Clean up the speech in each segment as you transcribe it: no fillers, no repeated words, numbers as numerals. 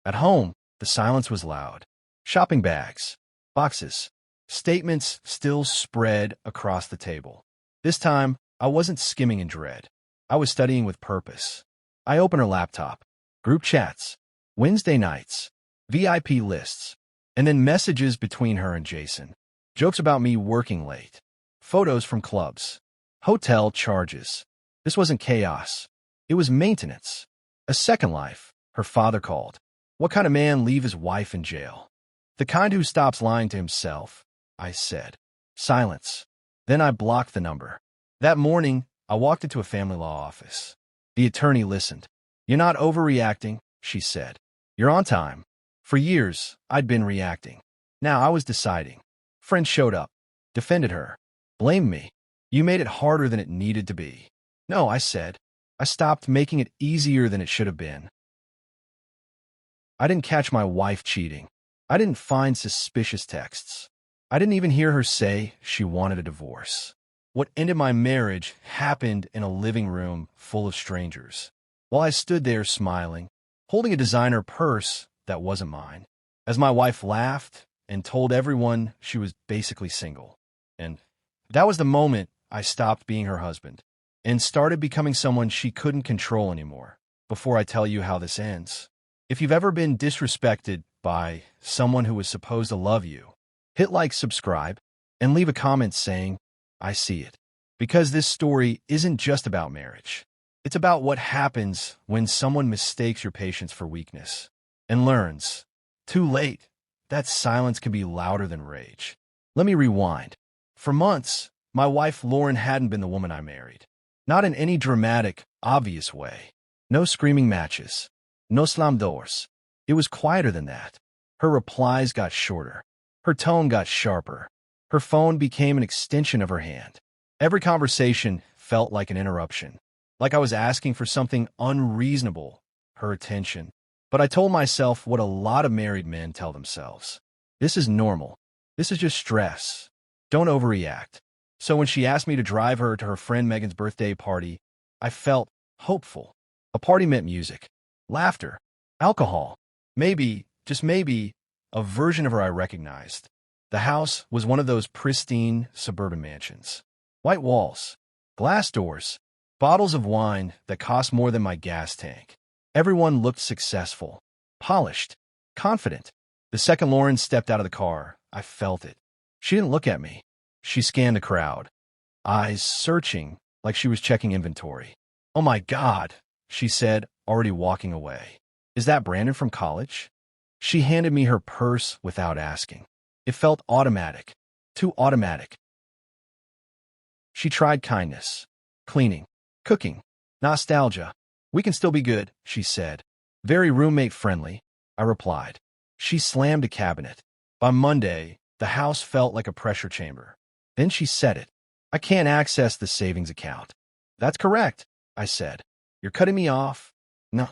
At home, the silence was loud. Shopping bags, boxes, statements still spread across the table. This time, I wasn't skimming in dread. I was studying with purpose. I opened her laptop. Group chats, Wednesday nights, VIP lists, and then messages between her and Jason. Jokes about me working late. Photos from clubs. Hotel charges. This wasn't chaos. It was maintenance. A second life, her father called. What kind of man leave his wife in jail? The kind who stops lying to himself, I said. Silence. Then I blocked the number. That morning, I walked into a family law office. The attorney listened. You're not overreacting, she said. You're on time. For years, I'd been reacting. Now I was deciding. Friends showed up, defended her, blamed me. You made it harder than it needed to be. No, I said. I stopped making it easier than it should have been. I didn't catch my wife cheating. I didn't find suspicious texts. I didn't even hear her say she wanted a divorce. What ended my marriage happened in a living room full of strangers. While I stood there smiling, holding a designer purse that wasn't mine, as my wife laughed and told everyone she was basically single. And that was the moment I stopped being her husband and started becoming someone she couldn't control anymore. Before I tell you how this ends, if you've ever been disrespected by someone who was supposed to love you, hit like, subscribe, and leave a comment saying, I see it. Because this story isn't just about marriage. It's about what happens when someone mistakes your patience for weakness and learns, too late, that silence can be louder than rage. Let me rewind. For months, my wife Lauren hadn't been the woman I married. Not in any dramatic, obvious way. No screaming matches. No slam doors. It was quieter than that. Her replies got shorter. Her tone got sharper. Her phone became an extension of her hand. Every conversation felt like an interruption, like I was asking for something unreasonable, her attention. But I told myself what a lot of married men tell themselves. This is normal. This is just stress. Don't overreact. So when she asked me to drive her to her friend Megan's birthday party, I felt hopeful. A party meant music, laughter, alcohol. Maybe, just maybe, a version of her I recognized. The house was one of those pristine suburban mansions. White walls, glass doors, bottles of wine that cost more than my gas tank. Everyone looked successful, polished, confident. The second Lauren stepped out of the car, I felt it. She didn't look at me. She scanned the crowd, eyes searching like she was checking inventory. Oh my God, she said, already walking away. Is that Brandon from college? She handed me her purse without asking. It felt automatic, too automatic. She tried kindness, cleaning, cooking, nostalgia. We can still be good, she said. Very roommate-friendly, I replied. She slammed a cabinet. By Monday, the house felt like a pressure chamber. Then she said it. I can't access the savings account. That's correct, I said. You're cutting me off? No,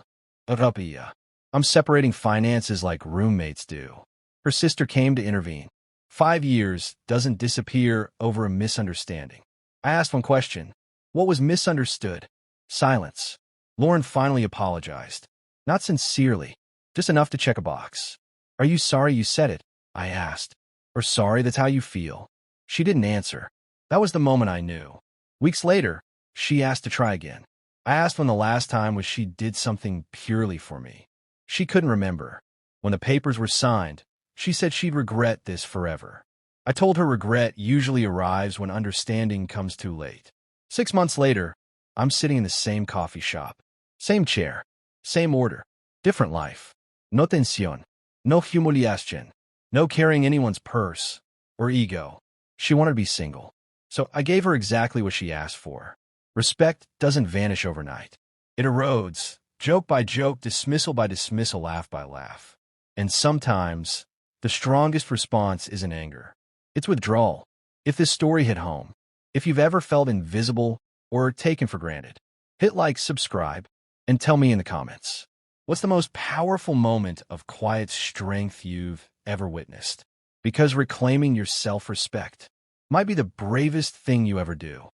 I'm separating finances like roommates do. Her sister came to intervene. 5 years doesn't disappear over a misunderstanding. I asked one question. What was misunderstood? Silence. Lauren finally apologized. Not sincerely, just enough to check a box. Are you sorry you said it? I asked. Or sorry that's how you feel? She didn't answer. That was the moment I knew. Weeks later, she asked to try again. I asked when the last time was she did something purely for me. She couldn't remember. When the papers were signed, she said she'd regret this forever. I told her regret usually arrives when understanding comes too late. 6 months later, I'm sitting in the same coffee shop. Same chair. Same order. Different life. No tensión. No humiliación. No carrying anyone's purse or ego. She wanted to be single. So I gave her exactly what she asked for. Respect doesn't vanish overnight. It erodes, joke by joke, dismissal by dismissal, laugh by laugh. And sometimes, the strongest response isn't anger. It's withdrawal. If this story hit home, if you've ever felt invisible or taken for granted, hit like, subscribe, and tell me in the comments. What's the most powerful moment of quiet strength you've ever witnessed? Because reclaiming your self-respect might be the bravest thing you ever do.